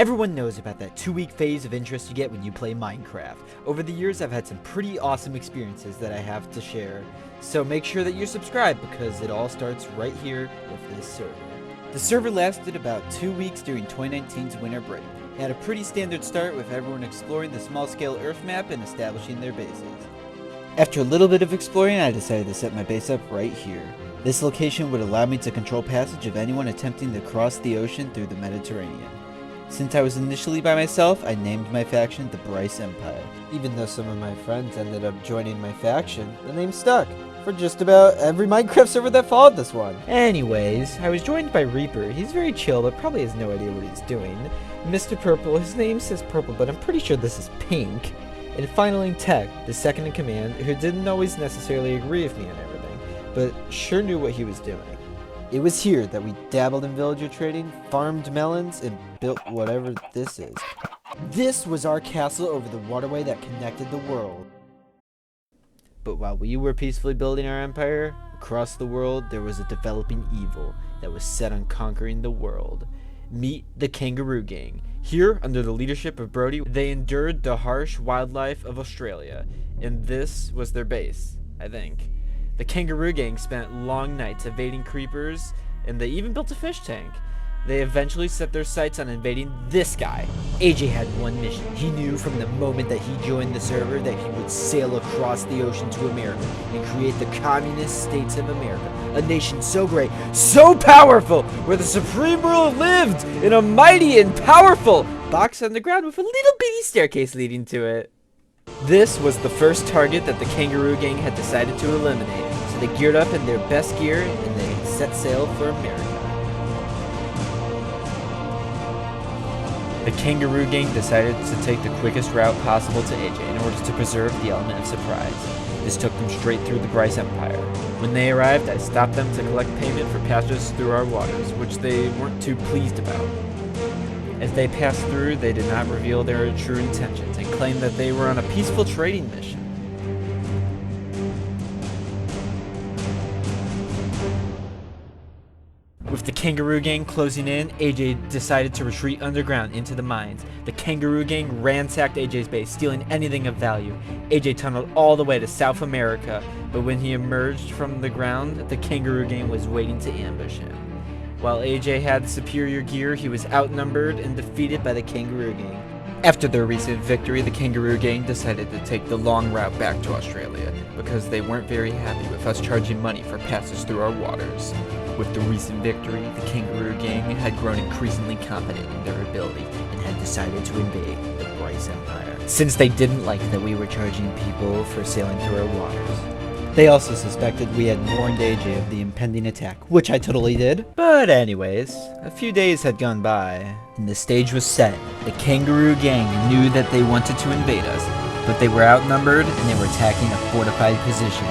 Everyone knows about that 2-week phase of interest you get when you play Minecraft. Over the years, I've had some pretty awesome experiences that I have to share, so make sure that you're subscribed because it all starts right here with this server. The server lasted about 2 weeks during 2019's winter break. It had a pretty standard start with everyone exploring the small-scale Earth map and establishing their bases. After a little bit of exploring, I decided to set my base up right here. This location would allow me to control passage of anyone attempting to cross the ocean through the Mediterranean. Since I was initially by myself, I named my faction the Bryce Empire. Even though some of my friends ended up joining my faction, the name stuck for just about every Minecraft server that followed this one. Anyways, I was joined by Reaper. He's very chill, but probably has no idea what he's doing. Mr. Purple, his name says purple, but I'm pretty sure this is pink. And finally Tech, the second in command, who didn't always necessarily agree with me on everything, but sure knew what he was doing. It was here that we dabbled in villager trading, farmed melons, and built whatever this is. This was our castle over the waterway that connected the world. But while we were peacefully building our empire, across the world there was a developing evil that was set on conquering the world. Meet the Kangaroo Gang. Here, under the leadership of Brody, they endured the harsh wildlife of Australia, and this was their base, I think. The Kangaroo Gang spent long nights evading creepers, and they even built a fish tank. They eventually set their sights on invading this guy. AJ had one mission. He knew from the moment that he joined the server that he would sail across the ocean to America and create the Communist States of America. A nation so great, so powerful, where the supreme ruler lived in a mighty and powerful box on the ground with a little bitty staircase leading to it. This was the first target that the Kangaroo Gang had decided to eliminate, so they geared up in their best gear and they set sail for America. The Kangaroo Gang decided to take the quickest route possible to AJ in order to preserve the element of surprise. This took them straight through the Bryce Empire. When they arrived, I stopped them to collect payment for passage through our waters, which they weren't too pleased about. As they passed through, they did not reveal their true intentions and claimed that they were on a peaceful trading mission. With the Kangaroo Gang closing in, AJ decided to retreat underground into the mines. The Kangaroo Gang ransacked AJ's base, stealing anything of value. AJ tunneled all the way to South America, but when he emerged from the ground, the Kangaroo Gang was waiting to ambush him. While AJ had superior gear, he was outnumbered and defeated by the Kangaroo Gang. After their recent victory, the Kangaroo Gang decided to take the long route back to Australia because they weren't very happy with us charging money for passage through our waters. With the recent victory, the Kangaroo Gang had grown increasingly confident in their ability and had decided to invade the Bryce Empire, since they didn't like that we were charging people for sailing through our waters. They also suspected we had warned AJ of the impending attack, which I totally did. But anyways, a few days had gone by, and the stage was set. The Kangaroo Gang knew that they wanted to invade us, but they were outnumbered and they were attacking a fortified position.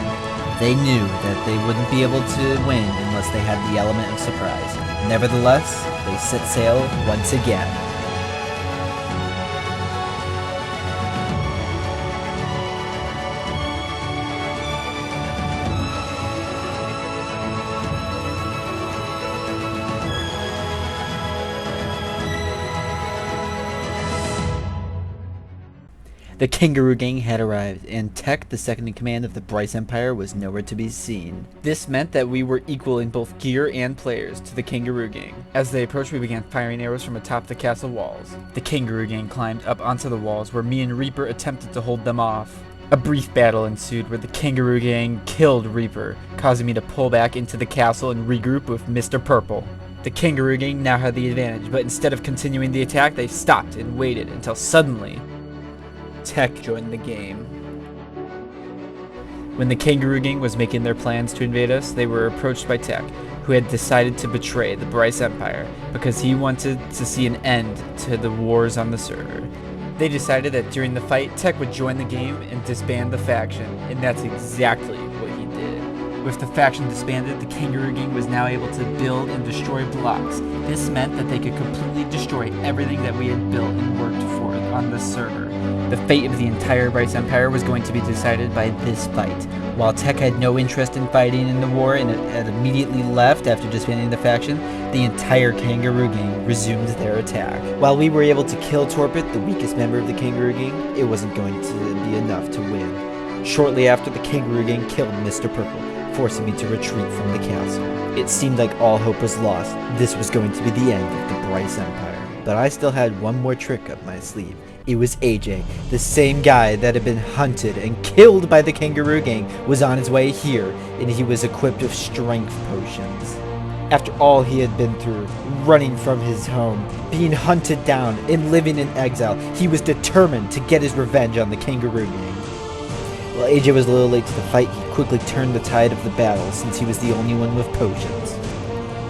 They knew that they wouldn't be able to win unless they had the element of surprise. Nevertheless, they set sail once again. The Kangaroo Gang had arrived, and Tech, the second in command of the Bryce Empire, was nowhere to be seen. This meant that we were equal in both gear and players to the Kangaroo Gang. As they approached, we began firing arrows from atop the castle walls. The Kangaroo Gang climbed up onto the walls, where me and Reaper attempted to hold them off. A brief battle ensued where the Kangaroo Gang killed Reaper, causing me to pull back into the castle and regroup with Mr. Purple. The Kangaroo Gang now had the advantage, but instead of continuing the attack, they stopped and waited until suddenly Tech joined the game. When the Kangaroo Gang was making their plans to invade us, they were approached by Tech, who had decided to betray the Bryce Empire because he wanted to see an end to the wars on the server. They decided that during the fight, Tech would join the game and disband the faction, and that's exactly what he did. With the faction disbanded, the Kangaroo Gang was now able to build and destroy blocks. This meant that they could completely destroy everything that we had built and worked for on the server. The fate of the entire Bryce Empire was going to be decided by this fight. While Tech had no interest in fighting in the war and had immediately left after disbanding the faction, the entire Kangaroo Gang resumed their attack. While we were able to kill Torpid, the weakest member of the Kangaroo Gang, it wasn't going to be enough to win. Shortly after, the Kangaroo Gang killed Mr. Purple, forcing me to retreat from the castle. It seemed like all hope was lost. This was going to be the end of the Bryce Empire. But I still had one more trick up my sleeve. It was AJ, the same guy that had been hunted and killed by the Kangaroo Gang, was on his way here, and he was equipped with strength potions. After all he had been through, running from his home, being hunted down, and living in exile, he was determined to get his revenge on the Kangaroo Gang. While AJ was a little late to the fight, he quickly turned the tide of the battle since he was the only one with potions.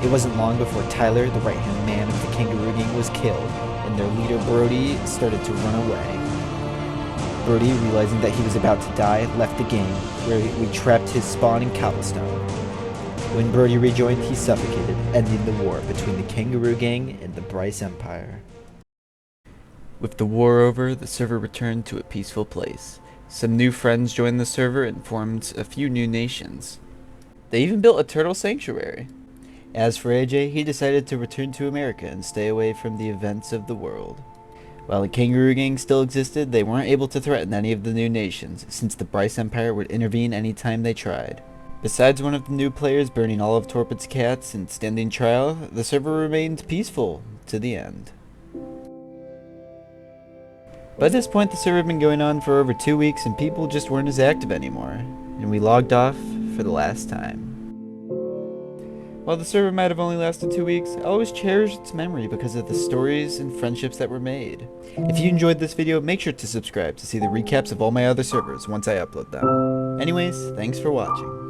It wasn't long before Tyler, the right-hand man of the Kangaroo Gang, was killed, and their leader Brody started to run away. Brody, realizing that he was about to die, left the gang, where we trapped his spawn in Cobblestone. When Brody rejoined, he suffocated, ending the war between the Kangaroo Gang and the Bryce Empire. With the war over, the server returned to a peaceful place. Some new friends joined the server and formed a few new nations. They even built a turtle sanctuary. As for AJ, he decided to return to America and stay away from the events of the world. While the Kangaroo Gang still existed, they weren't able to threaten any of the new nations, since the Bryce Empire would intervene anytime they tried. Besides one of the new players burning all of Torpid's cats and standing trial, the server remained peaceful to the end. By this point, the server had been going on for over 2 weeks and people just weren't as active anymore, and we logged off for the last time. While the server might have only lasted 2 weeks, I always cherish its memory because of the stories and friendships that were made. If you enjoyed this video, make sure to subscribe to see the recaps of all my other servers once I upload them. Anyways, thanks for watching.